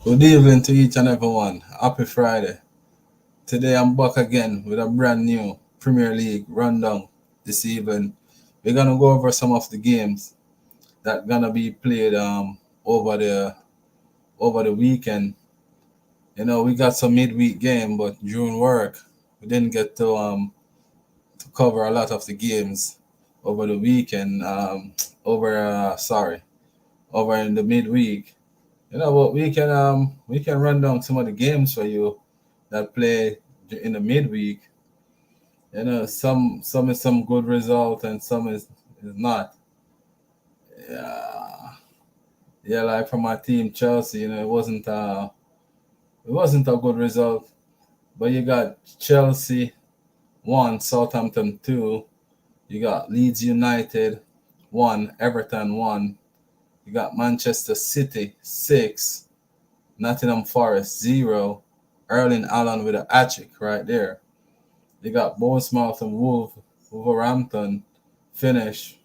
Good evening to each and everyone. Happy Friday. Today I'm back again with a brand new Premier League rundown this evening. We're gonna go over some of the games that gonna be played over the weekend. We got some midweek game, but during work we didn't get to cover a lot of the games over the weekend. Over in the midweek. But we can run down some of the games for you that play in the midweek. Some is some good result and some is not. Yeah, yeah. Like for my team Chelsea, it wasn't a good result. But you got Chelsea 1, Southampton 2. You got Leeds United 1, Everton 1. You got Manchester City 6, Nottingham Forest 0. Erling Haaland with a hat-trick right there. You got Bournemouth and Wolverhampton finish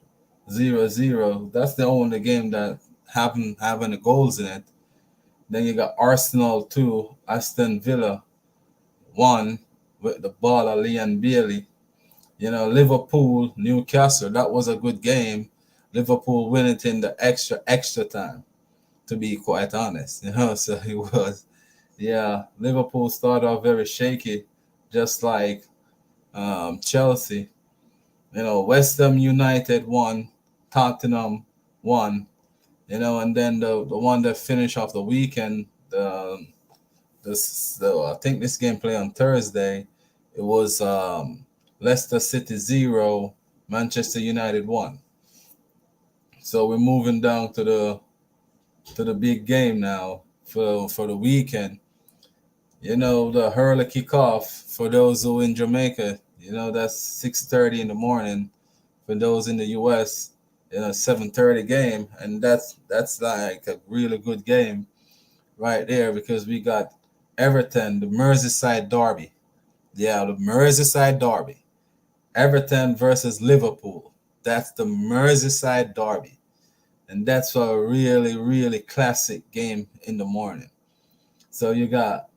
0-0. That's the only game that haven't have any goals in it. Then you got Arsenal 2, Aston Villa 1 with the ball of Leon Bailey. Liverpool, Newcastle, that was a good game. Liverpool win it in the extra time, to be quite honest. So it was, yeah, Liverpool started off very shaky, just like Chelsea. West Ham United won, Tottenham won. And then the one that finished off the weekend, I think this game play on Thursday. It was Leicester City 0, Manchester United 1. So we're moving down to the big game now for the weekend. The early kickoff for those who in Jamaica. That's 6:30 in the morning. For those in the U.S., 7:30 game, and that's like a really good game right there because we got Everton, the Merseyside derby. Yeah, the Merseyside derby. Everton versus Liverpool. That's the Merseyside derby. And that's a really, really classic game in the morning. So you got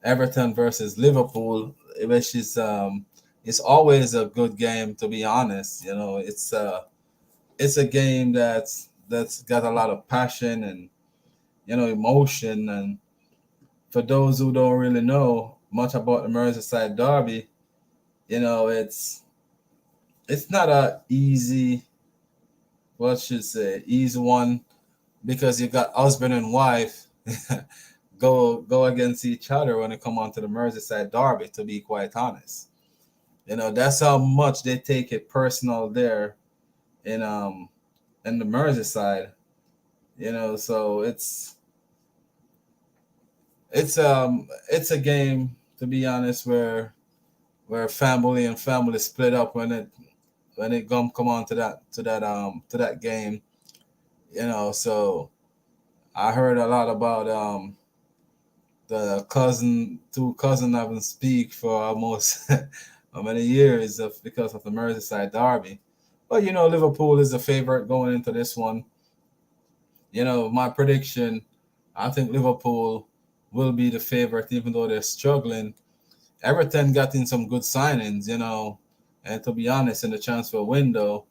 Everton versus Liverpool, which is it's always a good game, to be honest. It's a game that's got a lot of passion and emotion. And for those who don't really know much about the Merseyside derby, it's not a easy, what should say, easy one because you got husband and wife go against each other when it come on to the Merseyside derby. To be quite honest, that's how much they take it personal there in the Merseyside. So it's a game, to be honest, where family and family split up when it come on to that game. So I heard a lot about the two cousin haven't speak for almost how many years because of the Merseyside derby. But Liverpool is the favorite going into this one. My prediction, I think Liverpool will be the favorite even though they're struggling. Everton got in some good signings, and to be honest, in the transfer window.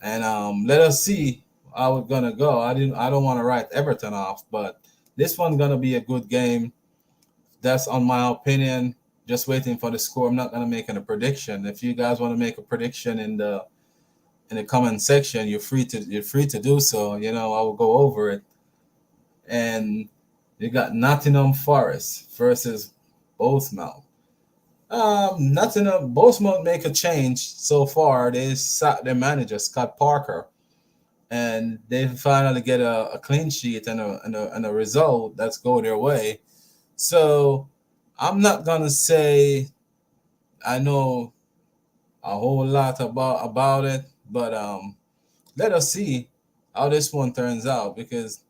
And let us see how it's gonna go. I don't want to write Everton off, but this one's gonna be a good game. That's on my opinion. Just waiting for the score. I'm not gonna make any prediction. If you guys want to make a prediction in the comment section, you're free to do so. I will go over it. And you got Nottingham Forest versus Bournemouth. Bournemouth make a change so far. They sacked their manager Scott Parker, and they finally get a clean sheet and a result that's go their way. So I'm not gonna say I know a whole lot about it, but let us see how this one turns out because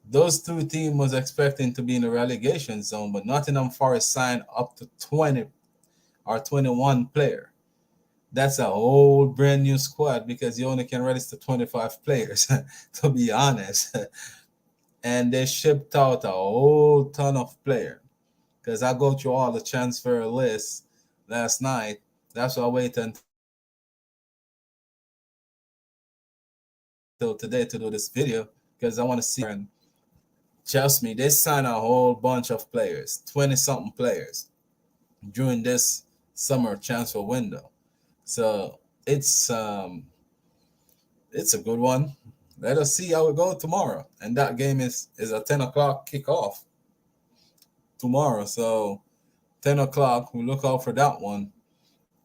those two teams was expecting to be in the relegation zone, but Nottingham Forest signed up to 20 or 21 player. That's a whole brand new squad because you only can register 25 players, to be honest. and they shipped out a whole ton of players. Because I go through all the transfer lists last night. That's why I waited until today to do this video because I want to see and trust me, they signed a whole bunch of players, 20 something players during this summer transfer window. So it's a good one. Let us see how it goes tomorrow. And that game is a 10 o'clock kickoff tomorrow. So 10 o'clock, we look out for that one.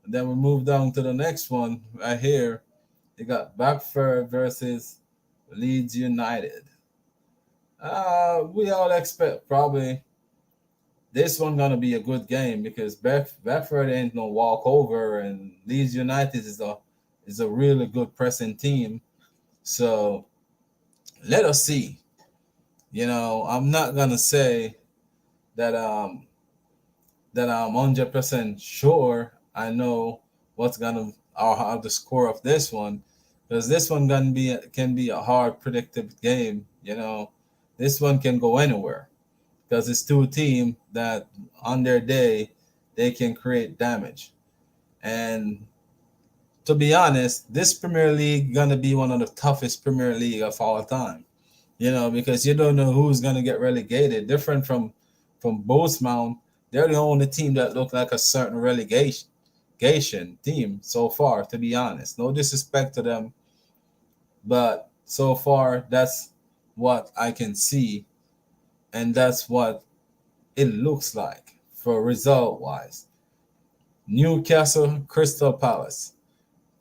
And then we move down to the next one right here. You got Backford versus Leeds United. We all expect probably this one gonna be a good game because Bedford ain't no walkover, and Leeds United is a really good pressing team. So let us see. I'm not gonna say that I'm 100% sure I know what's gonna or how the score of this one, because this one gonna be can be a hard predictive game. This one can go anywhere because it's two teams that on their day they can create damage. And to be honest, this Premier League gonna be one of the toughest Premier League of all time. Because you don't know who's gonna get relegated. Different from Bournemouth, they're the only team that look like a certain relegation team so far. To be honest, no disrespect to them, but so far that's what I can see, and that's what it looks like for result wise. Newcastle, Crystal Palace.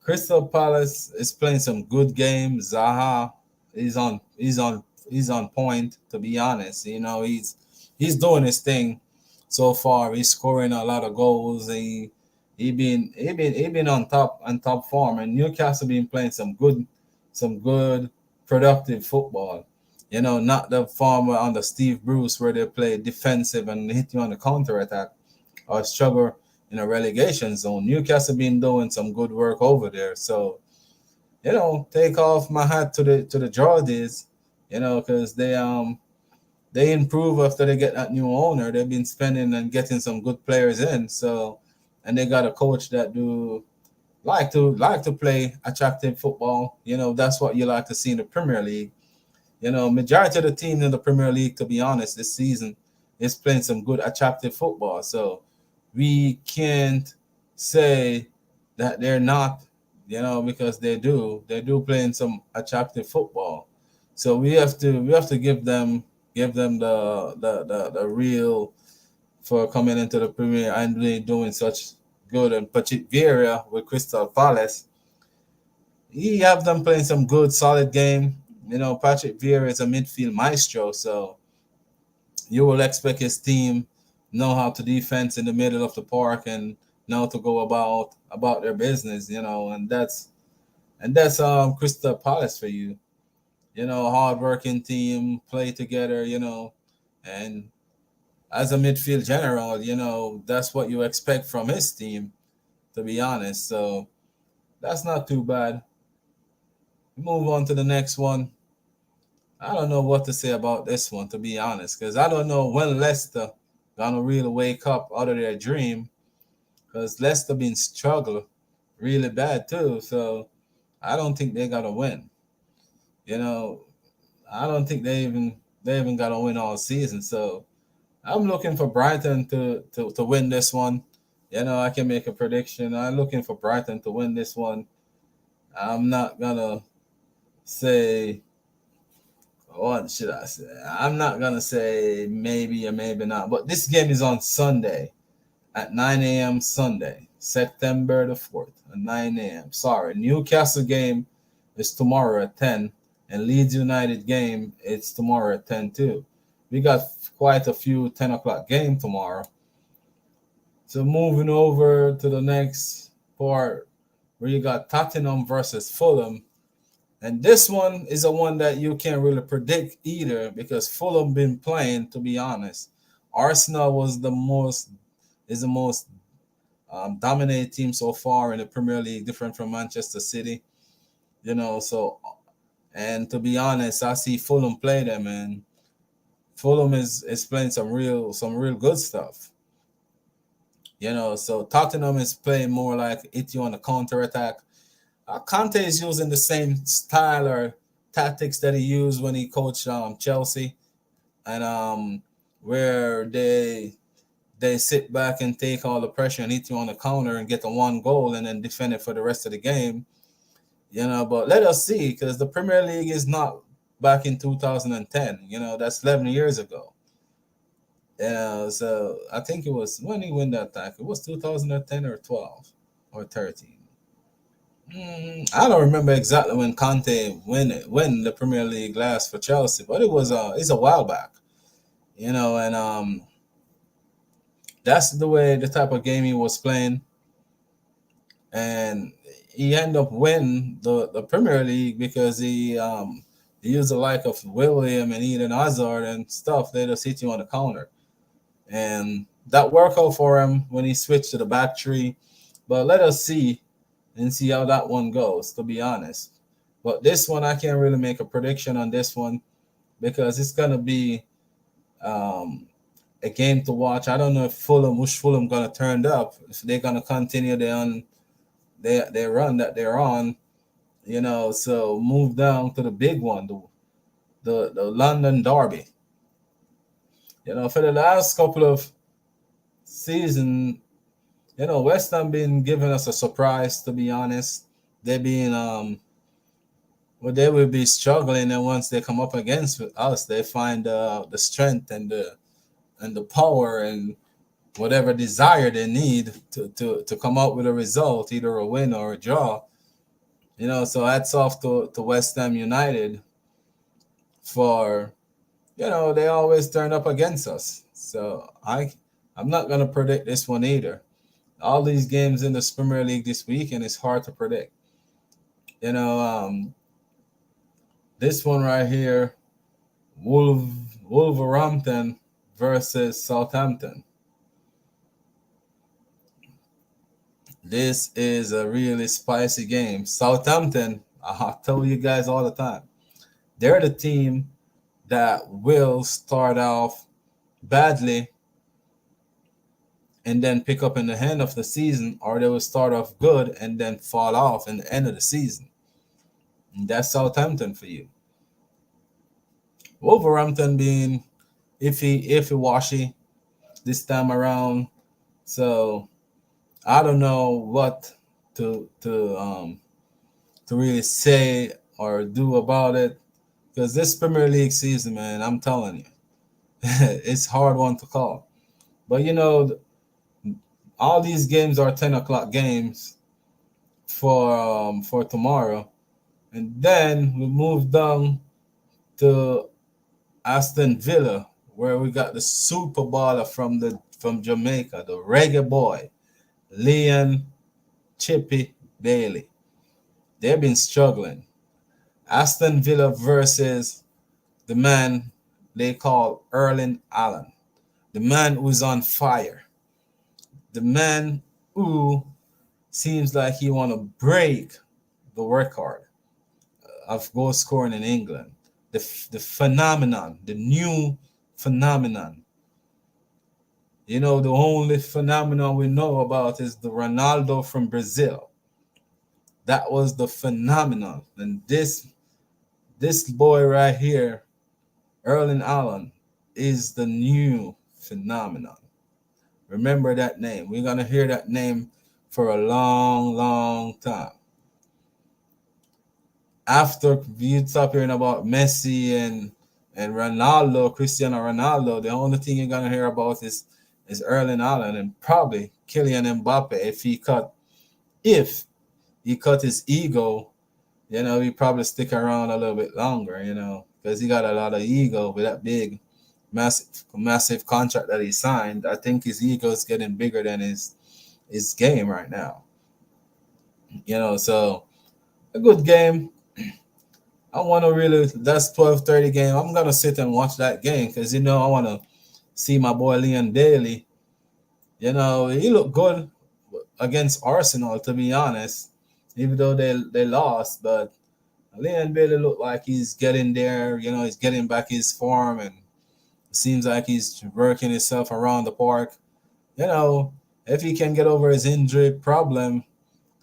Crystal Palace is playing some good games. Zaha he's on point, to be honest. He's doing his thing so far. He's scoring a lot of goals. He been on top form, and Newcastle been playing some good productive football. Not the form under Steve Bruce where they play defensive and hit you on the counter attack or struggle in a relegation zone. Newcastle been doing some good work over there. So, take off my hat to the Geordies, because they improve after they get that new owner. They've been spending and getting some good players in. So, and they got a coach that do like to play attractive football. That's what you like to see in the Premier League. Majority of the teams in the Premier League, to be honest, this season is playing some good attractive football. So we can't say that they're not, because they do playing some attractive football. So we have to give them the real for coming into the Premier and really doing such good. And Patrick Vieira with Crystal Palace, he have them playing some good solid game. Patrick Vieira is a midfield maestro, so you will expect his team know how to defense in the middle of the park and know to go about their business. And that's Crystal Palace for you. Hard working team, play together. And as a midfield general, that's what you expect from his team. To be honest, so that's not too bad. Move on to the next one. I don't know what to say about this one, to be honest, because I don't know when Leicester gonna really wake up out of their dream. Because Leicester been struggling really bad too, so I don't think they gotta win. You know, I don't think they even gotta win all season. So I'm looking for Brighton to win this one. I can make a prediction. I'm looking for Brighton to win this one. I'm not gonna say what should I say? I'm not gonna say maybe or maybe not. But this game is on Sunday at 9 a.m. Sunday, September the 4th at 9 a.m. Sorry, Newcastle game is tomorrow at 10, and Leeds United game it's tomorrow at 10 too. We got quite a few 10 o'clock game tomorrow. So moving over to the next part where you got Tottenham versus Fulham. And this one is a one that you can't really predict either because Fulham been playing, to be honest. Arsenal is the most dominant team so far in the Premier League, different from Manchester City. So and to be honest, I see Fulham play them, and Fulham is playing some real good stuff. So Tottenham is playing more like hit you on the counter attack. Conte is using the same style or tactics that he used when he coached Chelsea, and where they sit back and take all the pressure and hit you on the counter and get the one goal and then defend it for the rest of the game. But let us see, because the Premier League is not back in 2010. That's 11 years ago. So I think it was when he won that time. It was 2010 or 12 or 13. I don't remember exactly when Conte win the Premier League last for Chelsea, but it's a while back. And that's the type of game he was playing, and he ended up winning the Premier League because he used the like of William and Eden Hazard and stuff. They just hit you on the counter, and that worked out for him when he switched to the back three. But let us see and see how that one goes, to be honest. But this one, I can't really make a prediction on this one because it's gonna be a game to watch. I don't know if which Fulham gonna turn up, if they're gonna continue their run that they're on. So move down to the big one, the London Derby. For the last couple of seasons, West Ham been giving us a surprise, to be honest. They been they will be struggling, and once they come up against us, they find the strength and the power and whatever desire they need to come out with a result, either a win or a draw. So hats off to West Ham United for, they always turn up against us. So I'm not gonna predict this one either. All these games in the Premier League this week, and it's hard to predict. This one right here, Wolverhampton versus Southampton. This is a really spicy game. Southampton, I tell you guys all the time, they're the team that will start off badly and then pick up in the end of the season, or they will start off good and then fall off in the end of the season. And that's Southampton for you. Wolverhampton being iffy washy this time around. So I don't know what to really say or do about it, because this Premier League season, man, I'm telling you, it's hard one to call. But all these games are 10 o'clock games for tomorrow, and then we move down to Aston Villa, where we got the super baller from Jamaica, the reggae boy, Leon Chippy Bailey. They've been struggling. Aston Villa versus the man they call Erling Allen, the man who's on fire, the man who seems like he want to break the record of goal scoring in England. The phenomenon, the new phenomenon. The only phenomenon we know about is the Ronaldo from Brazil. That was the phenomenon. And this boy right here, Erling Allen, is the new phenomenon. Remember that name. We're going to hear that name for a long, long time. After you stop hearing about Messi and Ronaldo, Cristiano Ronaldo, the only thing you're going to hear about is Erling Allen, and probably Kylian Mbappe if he cut his ego, he probably stick around a little bit longer, because he got a lot of ego with that big, massive contract that he signed. I think his ego is getting bigger than his game right now. So a good game. I want to really, that's 12:30 game. I'm going to sit and watch that game because, I want to see my boy Leon Bailey. He looked good against Arsenal, to be honest, even though they lost. But Leon Bailey looked like he's getting there. He's getting back his form, and Seems like he's working himself around the park. You know, if he can get over his injury problem,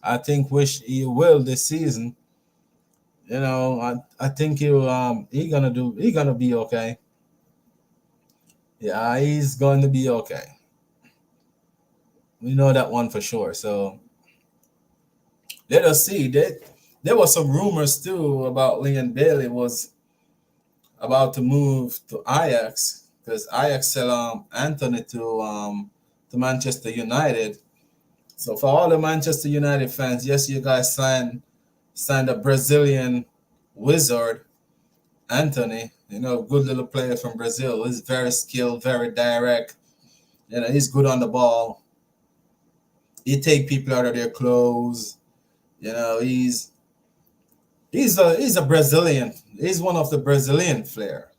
I think wish he will this season. I think he gonna be okay. Yeah, he's going to be okay. We know that one for sure. So let us see. There was some rumors too about Leon Bailey was about to move to Ajax because Ajax sell Anthony to Manchester United. So for all the Manchester United fans, yes, you guys signed a Brazilian wizard, Anthony. Good little player from Brazil. He's very skilled, very direct. He's good on the ball. He take people out of their clothes. He's a Brazilian. He's one of the Brazilian flair.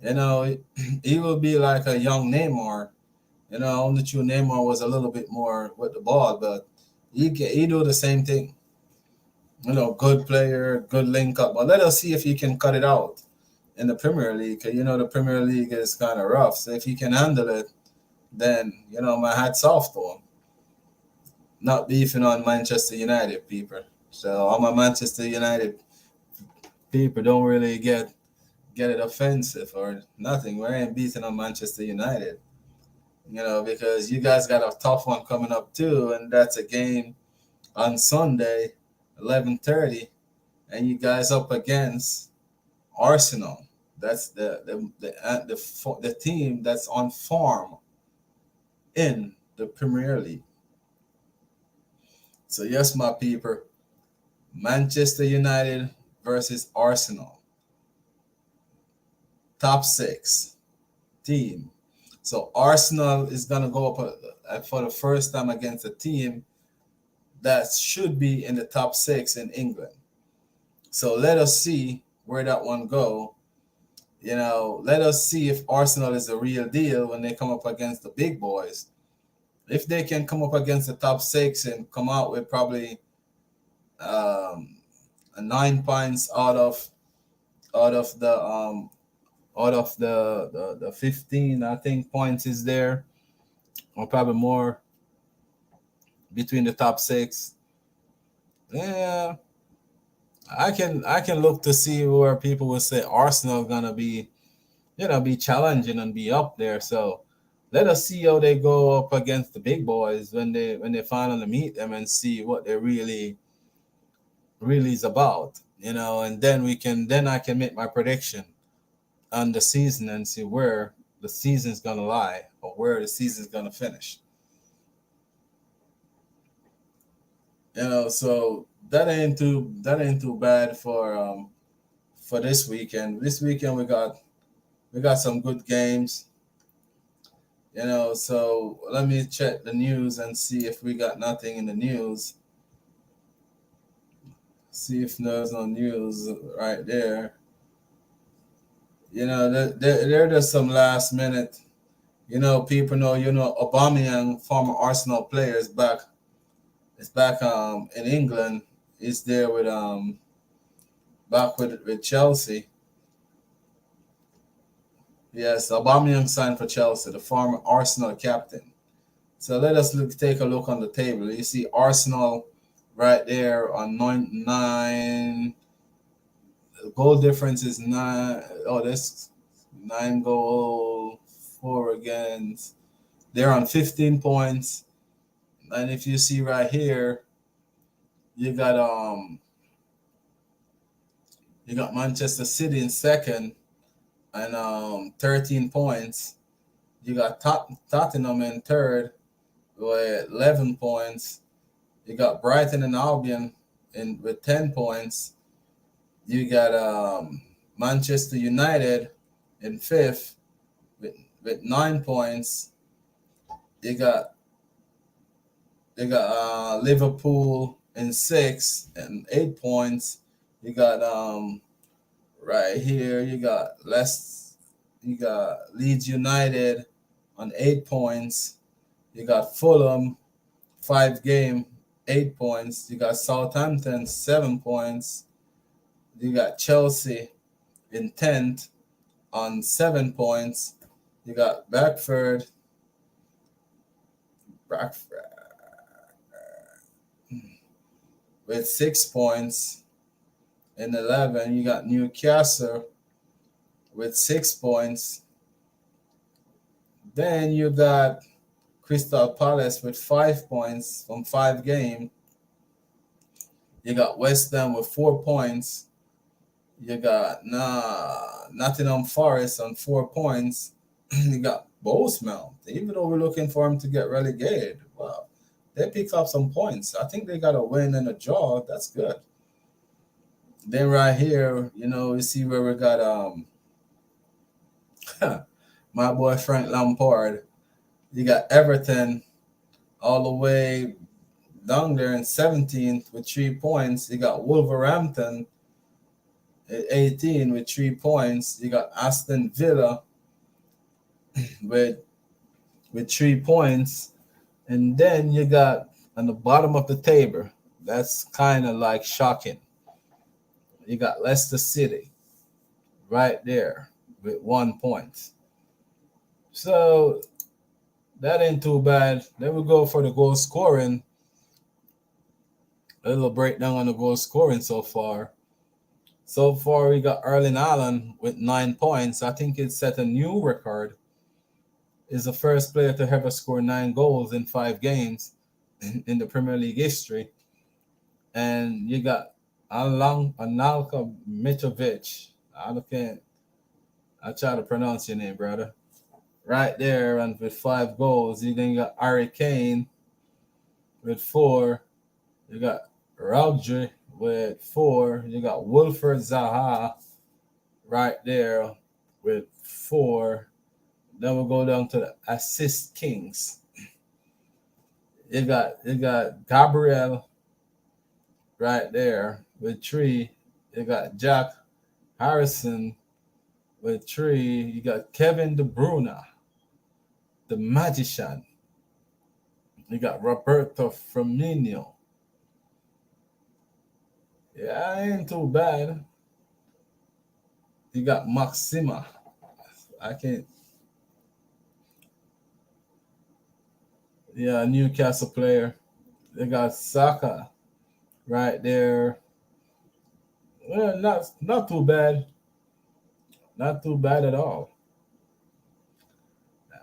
He will be like a young Neymar. Only true Neymar was a little bit more with the ball, but he do the same thing. Good player, good link up. But let us see if he can cut it out in the Premier League. 'Cause, the Premier League is kind of rough. So if he can handle it, then my hat's off to him. Not beefing on Manchester United people. So all my Manchester United people don't really get it offensive or nothing. We ain't beating on Manchester United. Because you guys got a tough one coming up too, and that's a game on Sunday, 11:30, and you guys up against Arsenal. That's the team that's on form in the Premier League. So yes, my people, Manchester United versus Arsenal, top 6 team. So Arsenal is gonna go up for the first time against a team that should be in the top 6 in England. So let us see where that one go. Let us see if Arsenal is the real deal when they come up against the big boys. If they can come up against the top 6 and come out with probably a 9 points out of the 15, I think, points is there, or probably more between the top 6. Yeah, I can look to see where people will say Arsenal gonna be challenging and be up there. So let us see how they go up against the big boys when they finally meet them and see what they really is about. And then I can make my prediction on the season and see where the season's gonna lie or where the season's gonna finish. So that ain't too bad for this weekend. This weekend we got some good games. So let me check the news and see if we got nothing in the news. See if there's no news right there. There's some last minute. People know. Aubameyang, former Arsenal player, is back. Is back in England. He's there with back with Chelsea. Yes, Aubameyang signed for Chelsea, the former Arsenal captain. So let us take a look on the table. You see Arsenal right there on 9. Goal difference is 9. Oh, that's 9 goal, 4 against. They're on 15 points. And if you see right here, you got Manchester City in second and 13 points. You got Tottenham in third with 11 points. You got Brighton and Albion with 10 points. You got Manchester United in fifth with 9 points. You got Liverpool in sixth and 8 points. You got right here. You got Leeds United on 8 points. You got Fulham, 5 game, 8 points. You got Southampton, 7 points. You got Chelsea in 10th on 7 points. You got Bradford with 6 points. In 11, you got Newcastle with 6 points. Then you got Crystal Palace with 5 points from 5 games. You got West Ham with 4 points. You got Nottingham Forest on 4 points. You got Bournemouth. Even though we're looking for them to get relegated, wow, they pick up some points. I think they got a win and a draw. That's good. Then right here, you see where we got my boy Frank Lampard. You got Everton all the way down there in 17th with 3 points. You got Wolverhampton at 18 with 3 points. You got Aston Villa with 3 points. And then you got on the bottom of the table, that's kind of like shocking. You got Leicester City right there with 1 point. So that ain't too bad. Then we go for the goal scoring. A little breakdown on the goal scoring so far. So far, we got Erling Haaland with 9 points. I think it set a new record. Is the first player to ever score 9 goals in 5 games in the Premier League history. And you got Anelka Mitrovic. I try to pronounce your name, brother. Right there, and with 5 goals. You then got Harry Kane with 4. You got Rodri with 4. You got Wilfred Zaha right there with 4. Then we'll go down to the assist kings. You got Gabriel right there with 3. You got Jack Harrison with 3. You got Kevin De Bruyne, the magician. You got Roberto Firmino. Yeah, ain't too bad. You got Maxima. I can't. Yeah, Newcastle player. They got Saka right there. Well, not too bad. Not too bad at all.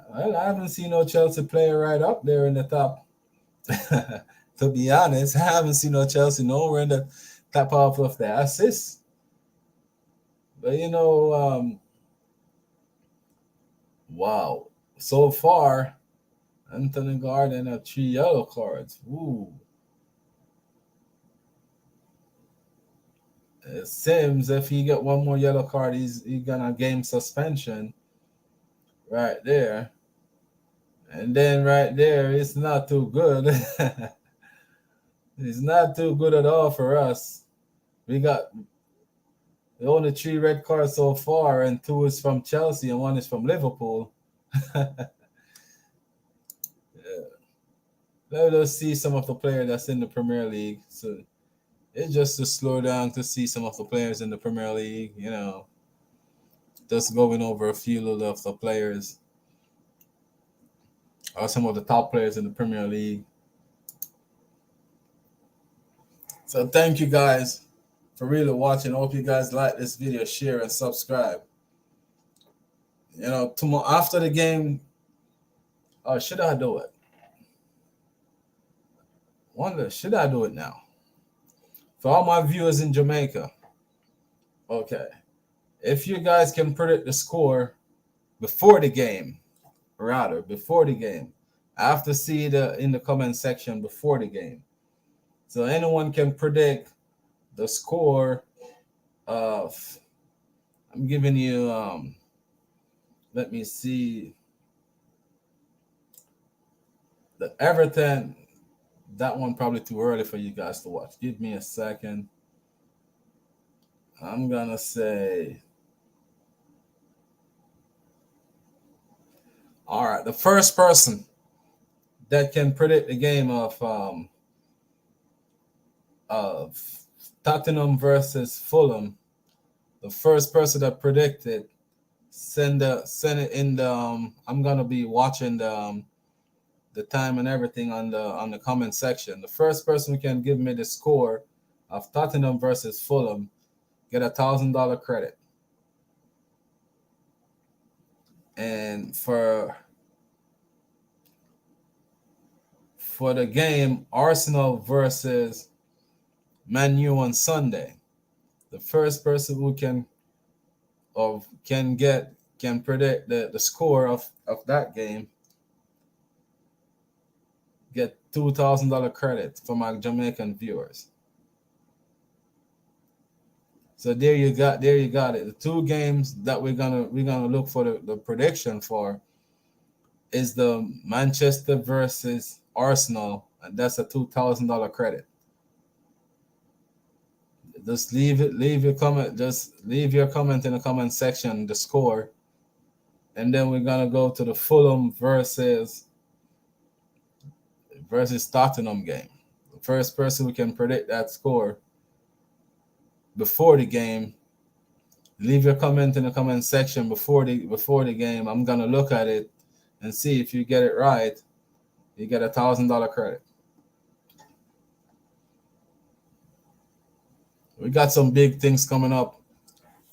Well, I haven't seen no Chelsea player right up there in the top. To be honest, I haven't seen no Chelsea nowhere in the top half of the assists. But wow. So far, Anthony Gordon have 3 yellow cards. Ooh. It seems if he get one more yellow card, he's gonna game suspension. Right there. And then right there, it's not too good. It's not too good at all for us. We got only 3 red cards so far, and 2 is from Chelsea and 1 is from Liverpool. Yeah. Let us see some of the players that's in the Premier League. So it's just to slow down to see some of the players in the Premier League, just going over a few of the players or some of the top players in the Premier League. So thank you guys for really watching. I hope you guys like this video, share, and subscribe. Tomorrow after the game, should I do it? Wonder, should I do it now? For all my viewers in Jamaica, okay. If you guys can predict the score before the game, I have to see it in the comment section before the game. So anyone can predict the score of, I'm giving you, let me see, the Everton. That one probably too early for you guys to watch. Give me a second. I'm going to say, all right, the first person that can predict the game of Tottenham versus Fulham, the first person that predicted send it in the I'm gonna be watching the time and everything on the comment section. The first person who can give me the score of Tottenham versus Fulham get $1,000 credit. And for the game Arsenal versus Man U on Sunday, the first person who can predict the score of that game get $2,000 credit for my Jamaican viewers. So there you got it. The two games that we're gonna look for the prediction for is the Manchester versus Arsenal, and that's a $2,000 credit. Just leave your comment. Just leave your comment in the comment section, the score, and then we're gonna go to the Fulham versus Tottenham game. The first person who can predict that score before the game, leave your comment in the comment section before the game. I'm gonna look at it and see if you get it right. You get $1,000 credit. We got some big things coming up,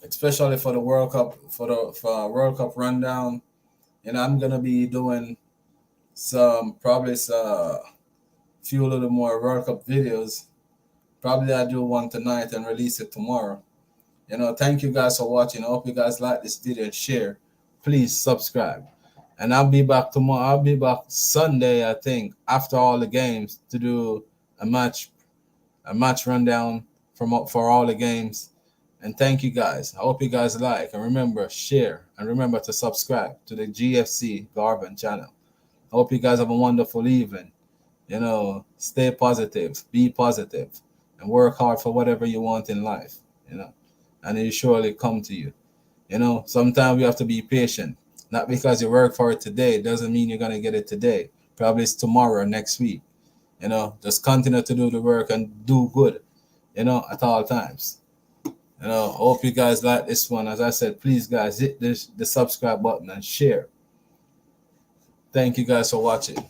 especially for the World Cup, for World Cup rundown. And I'm gonna be doing probably a few little more World Cup videos. Probably I'll do one tonight and release it tomorrow. Thank you guys for watching. I hope you guys like this video and share. Please subscribe. And I'll be back tomorrow. I'll be back Sunday, I think, after all the games to do a match rundown for all the games. And thank you guys. I hope you guys like, and remember, share, and remember to subscribe to the GFC Garvin channel. I hope you guys have a wonderful evening. Stay positive, be positive, and work hard for whatever you want in life, and it will surely come to you. Sometimes we have to be patient. Not because you work for it today doesn't mean you're going to get it today. Probably it's tomorrow or next week. Just continue to do the work and do good, at all times. Hope you guys like this one. As I said, please, guys, hit the subscribe button and share. Thank you guys for watching.